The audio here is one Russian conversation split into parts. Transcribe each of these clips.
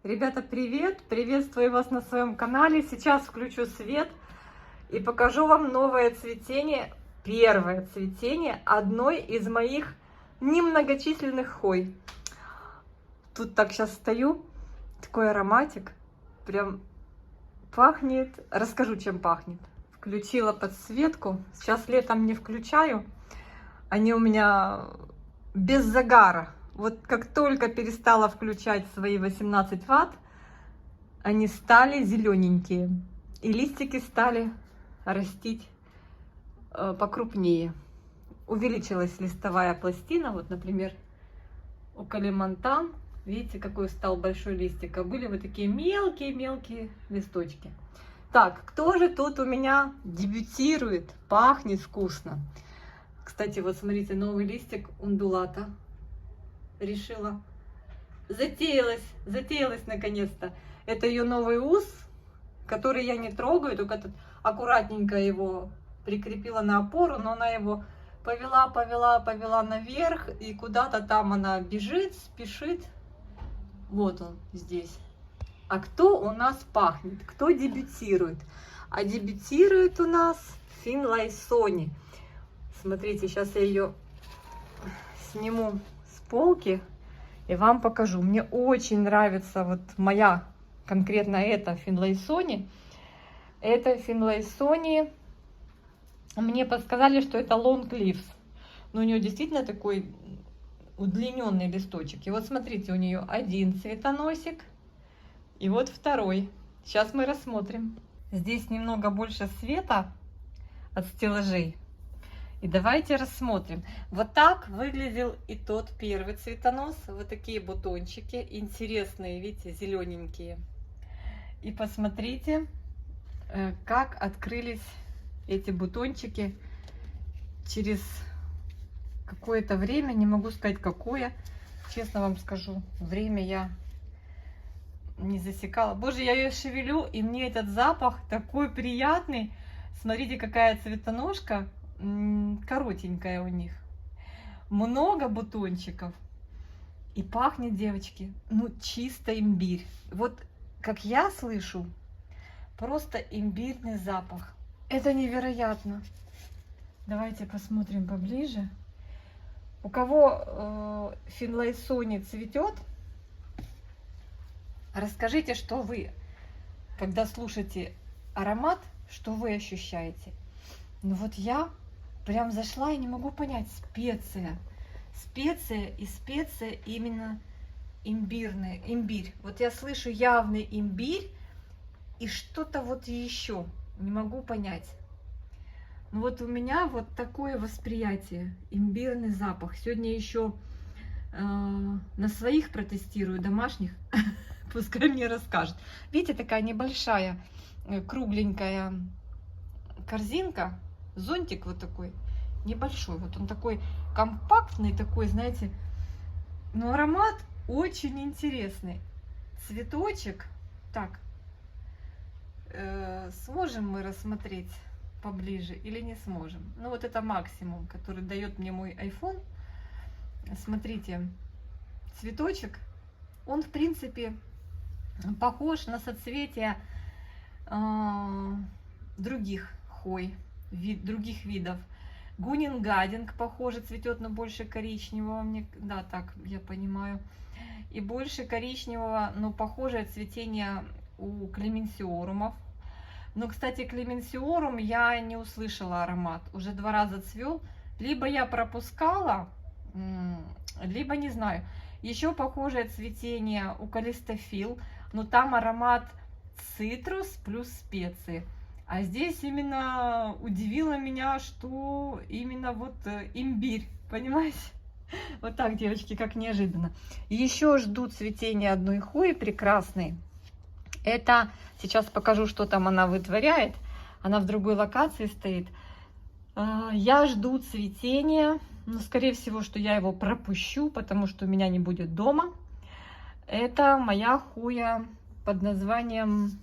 Ребята, привет! Приветствую вас на своем канале. Сейчас включу свет и покажу вам новое цветение, первое цветение одной из моих немногочисленных хой. Тут так сейчас стою, такой ароматик, прям пахнет. Расскажу, чем пахнет. Включила подсветку, сейчас летом не включаю, они у меня без загара. Вот как только перестала включать свои 18 Вт, они стали зелененькие. И листики стали растить покрупнее. Увеличилась листовая пластина. Вот, например, у калимантан. Видите, какой стал большой листик. А были вот такие мелкие-мелкие листочки. Так, кто же тут у меня дебютирует? Пахнет вкусно. Кстати, вот смотрите, новый листик ундулата. Решила. Затеялась наконец-то. Это ее новый ус, который я не трогаю, только тут аккуратненько его прикрепила на опору, но она его повела наверх, и куда-то там она бежит, спешит. Вот он здесь. А кто у нас пахнет? Кто дебютирует? А дебютирует у нас Финлайсони. Смотрите, сейчас я ее сниму полки и вам покажу. Мне очень нравится вот моя, конкретно эта Финлайсони. Это Финлайсони. Мне подсказали, что это Long Leaves. Но у нее действительно такой удлиненный листочек. И вот смотрите, у нее один цветоносик и вот второй. Сейчас мы рассмотрим. Здесь немного больше света от стеллажей. И давайте рассмотрим. Вот так выглядел и тот первый цветонос. Вот такие бутончики. Интересные, видите, зелененькие. И посмотрите, как открылись эти бутончики через какое-то время. Не могу сказать, какое. Честно вам скажу, время я не засекала. Боже, я ее шевелю, и мне этот запах такой приятный. Смотрите, какая цветоножка. Коротенькая у них, много бутончиков, и пахнет, девочки, ну чисто имбирь. Вот как я слышу, просто имбирный запах. Это невероятно. Давайте посмотрим поближе. У кого Финлайсони цветет, расскажите, что вы, когда слушаете аромат, что вы ощущаете. Ну вот я прям зашла и не могу понять, специя и специя именно имбирная, имбирь. Вот я слышу явный имбирь и что-то вот еще, не могу понять. Ну вот у меня вот такое восприятие, имбирный запах. Сегодня еще на своих протестирую, домашних, пускай мне расскажет. Видите, такая небольшая, кругленькая корзинка. Зонтик вот такой небольшой, вот он такой компактный, такой, знаете, но аромат очень интересный. Цветочек, так, сможем мы рассмотреть поближе или не сможем? Ну вот это максимум, который дает мне мой iPhone. Смотрите, цветочек, он в принципе похож на соцветия других хой, других видов. Гунингадинг, похоже, цветет, но больше коричневого, мне, да, так я понимаю. И больше коричневого, но похожее цветение у клеменсиорумов. Но, кстати, клеменсиорум я не услышала аромат. Уже 2 раза цвел. Либо я пропускала, либо не знаю. Еще похожее цветение у калистофил, но там аромат цитрус плюс специи. А здесь именно удивило меня, что именно вот имбирь, понимаете? Вот так, девочки, как неожиданно. Еще жду цветения одной хои прекрасной. Это, сейчас покажу, что там она вытворяет. Она в другой локации стоит. Я жду цветения, но скорее всего, что я его пропущу, потому что у меня не будет дома. Это моя хоя под названием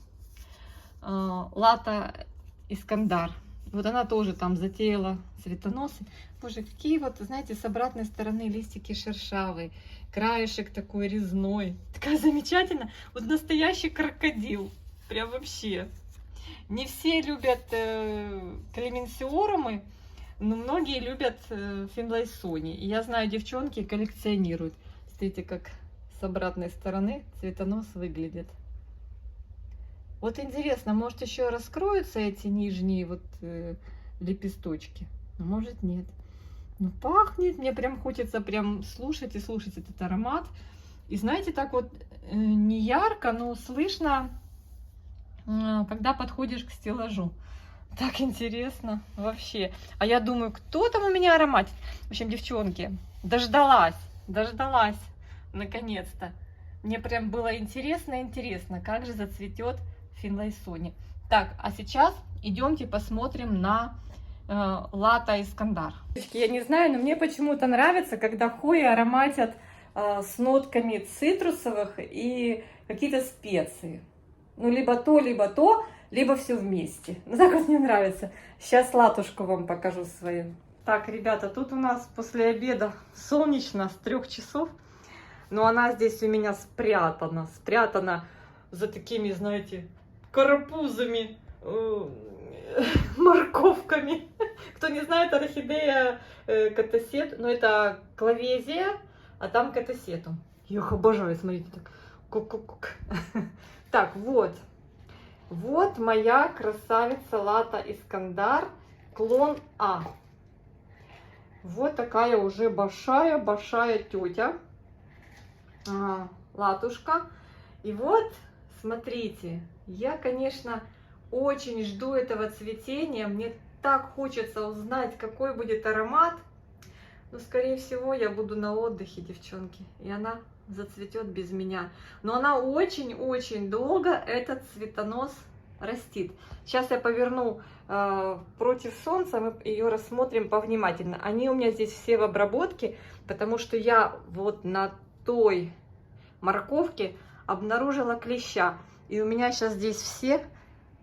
Лата Искандар. Вот она тоже там затеяла цветоносы. Боже, какие вот, знаете, с обратной стороны листики шершавые. Краешек такой резной. Такая замечательная. Вот настоящий крокодил. Прям вообще. Не все любят клеменсиорумы, но многие любят финлайсони. И я знаю, девчонки коллекционируют. Смотрите, как с обратной стороны цветонос выглядит. Вот интересно, может еще раскроются эти нижние вот лепесточки? А может нет. Ну пахнет, мне прям хочется прям слушать и слушать этот аромат. И знаете, так вот не ярко, но слышно, когда подходишь к стеллажу. Так интересно вообще. А я думаю, кто там у меня ароматит? В общем, девчонки, дождалась наконец-то. Мне прям было интересно, как же зацветет финлайсони. Так, а сейчас идемте посмотрим на Лата Искандар. Я не знаю, но мне почему-то нравится, когда хои ароматят с нотками цитрусовых и какие-то специи. Ну, либо то, либо все вместе. Ну, так вот мне нравится. Сейчас латушку вам покажу свою. Так, ребята, тут у нас после обеда солнечно с 3 часов. Но она здесь у меня спрятана за такими, знаете, карапузами, морковками. Кто не знает, орхидея катасет, но это клавезия, а там катасетум. Я их обожаю, смотрите, так. Ку-ку-ку. Так, вот моя красавица Лата Искандар, клон А. Вот такая уже большая тетя. Латушка. И вот, смотрите, я, конечно, очень жду этого цветения. Мне так хочется узнать, какой будет аромат. Но, скорее всего, я буду на отдыхе, девчонки. И она зацветет без меня. Но она очень-очень долго, этот цветонос, растит. Сейчас я поверну против солнца, мы ее рассмотрим повнимательно. Они у меня здесь все в обработке, потому что я вот на той морковке обнаружила клеща. И у меня сейчас здесь все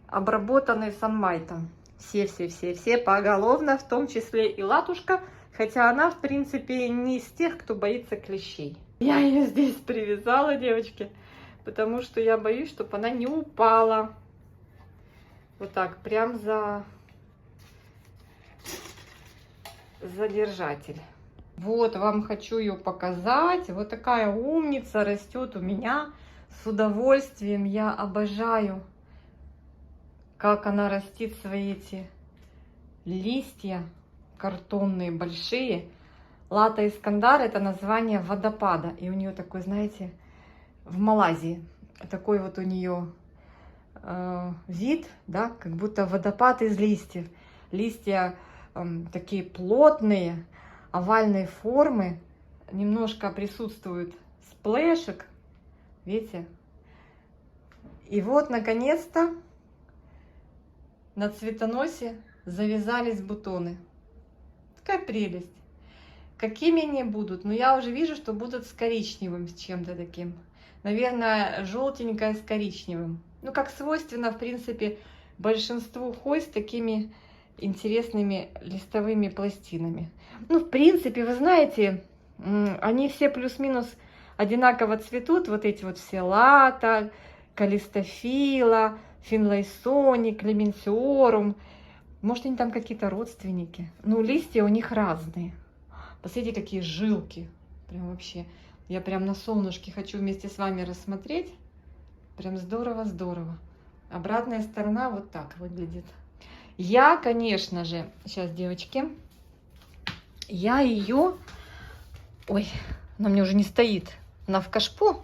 обработаны санмайтом. Все поголовно, в том числе и латушка. Хотя она, в принципе, не из тех, кто боится клещей. Я ее здесь привязала, девочки, потому что я боюсь, чтобы она не упала. Вот так, прям за держатель. Вот вам хочу ее показать. Вот такая умница растет у меня. С удовольствием. Я обожаю, как она растит свои эти листья картонные, большие. Лата Искандар — это название водопада. И у нее такой, знаете, в Малайзии такой вот у нее вид, да, как будто водопад из листьев. Листья такие плотные, овальной формы, немножко присутствует сплэшек, видите? И вот, наконец-то, на цветоносе завязались бутоны. Такая прелесть. Какими они будут? Но я уже вижу, что будут с коричневым, с чем-то таким. Наверное, желтенькое с коричневым. Ну, как свойственно, в принципе, большинству хой с такими интересными листовыми пластинами. Ну, в принципе, вы знаете, они все плюс-минус одинаково цветут. Вот эти вот все Лата, Калистофила, Финлайсони, Клеменсиорум. Может, они там какие-то родственники. Ну, листья у них разные. Посмотрите, какие жилки. Прям вообще. Я прям на солнышке хочу вместе с вами рассмотреть. Прям здорово-здорово. Обратная сторона вот так выглядит. Я, конечно же, сейчас, девочки, я ее... Ой, она мне уже не стоит. Она в кашпо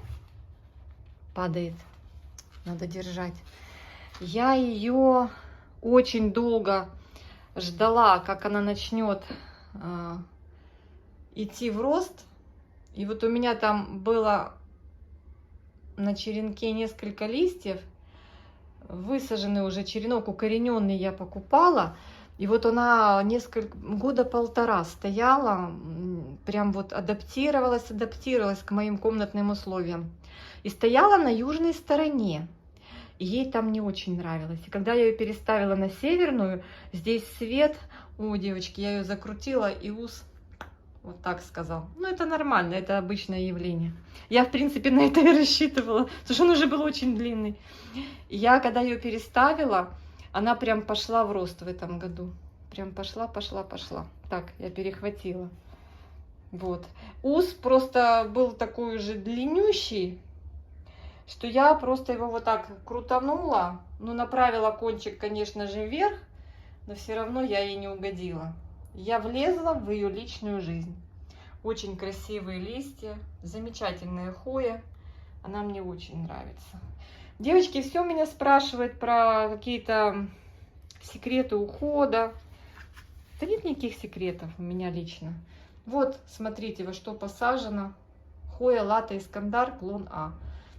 падает. Надо держать. Я ее очень долго ждала, как она начнет идти в рост. И вот у меня там было на черенке несколько листьев. Высаженный уже черенок, укорененный я покупала. И вот она года полтора стояла, прям вот адаптировалась к моим комнатным условиям. И стояла на южной стороне. и ей там не очень нравилось. И когда я ее переставила на северную, здесь свет, о, девочки, я ее закрутила, и ус вот так сказал. Ну, это нормально, это обычное явление. Я, в принципе, на это и рассчитывала, потому что он уже был очень длинный. И я, когда ее переставила, она прям пошла в рост в этом году. Прям пошла. Так, я перехватила. Вот. Ус просто был такой же длиннющий, что я просто его вот так крутанула. Ну, направила кончик, конечно же, вверх, но все равно я ей не угодила. Я влезла в ее личную жизнь. Очень красивые листья, замечательная хоя. Она мне очень нравится. Девочки все меня спрашивают про какие-то секреты ухода. Да нет никаких секретов у меня лично. Вот, смотрите, во что посажено. Хоя Лата Искандар, клон А.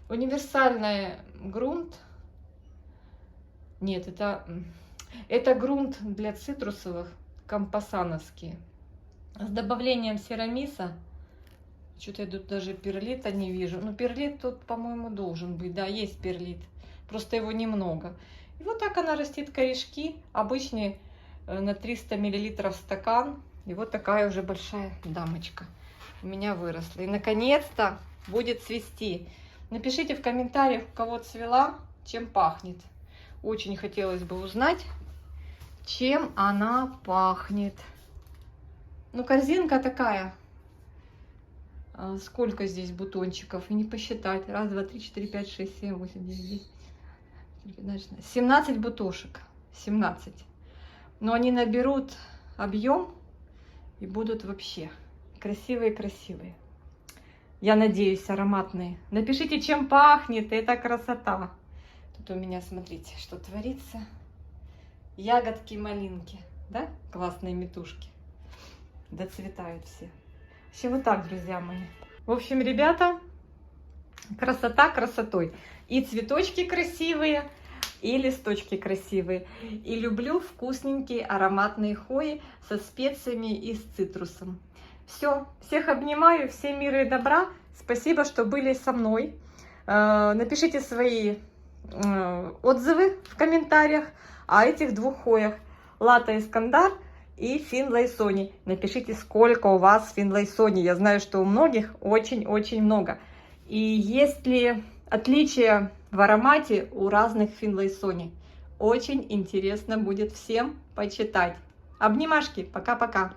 Универсальный грунт. Нет, это грунт для цитрусовых, компассановские. С добавлением серамиса. Что-то я тут даже перлита не вижу. Ну, перлит тут, по-моему, должен быть. Да, есть перлит. Просто его немного. И вот так она растит корешки. Обычный на 300 мл стакан. И вот такая уже большая дамочка у меня выросла. И, наконец-то, будет цвести. Напишите в комментариях, у кого цвела, чем пахнет. Очень хотелось бы узнать, чем она пахнет. Ну, корзинка такая. Сколько здесь бутончиков? И не посчитать. Раз, два, три, четыре, пять, шесть, семь, восемь, девять, 10. 17 бутошек. 17. Но они наберут объем и будут вообще красивые-красивые. Я надеюсь, ароматные. Напишите, чем пахнет. Это красота. Тут у меня, смотрите, что творится. Ягодки малинки. Да? Классные метушки. Доцветают все. Все вот так, друзья мои. В общем, ребята, красота красотой. И цветочки красивые, и листочки красивые. И люблю вкусненькие ароматные хои со специями и с цитрусом. Все, всех обнимаю, всем мира и добра. Спасибо, что были со мной. Напишите свои отзывы в комментариях о этих двух хоях. Лата Искандар и Финлайсони. Напишите, сколько у вас Финлайсони. Я знаю, что у многих очень-очень много. И есть ли отличия в аромате у разных Финлайсони? Очень интересно будет всем почитать. Обнимашки. Пока-пока.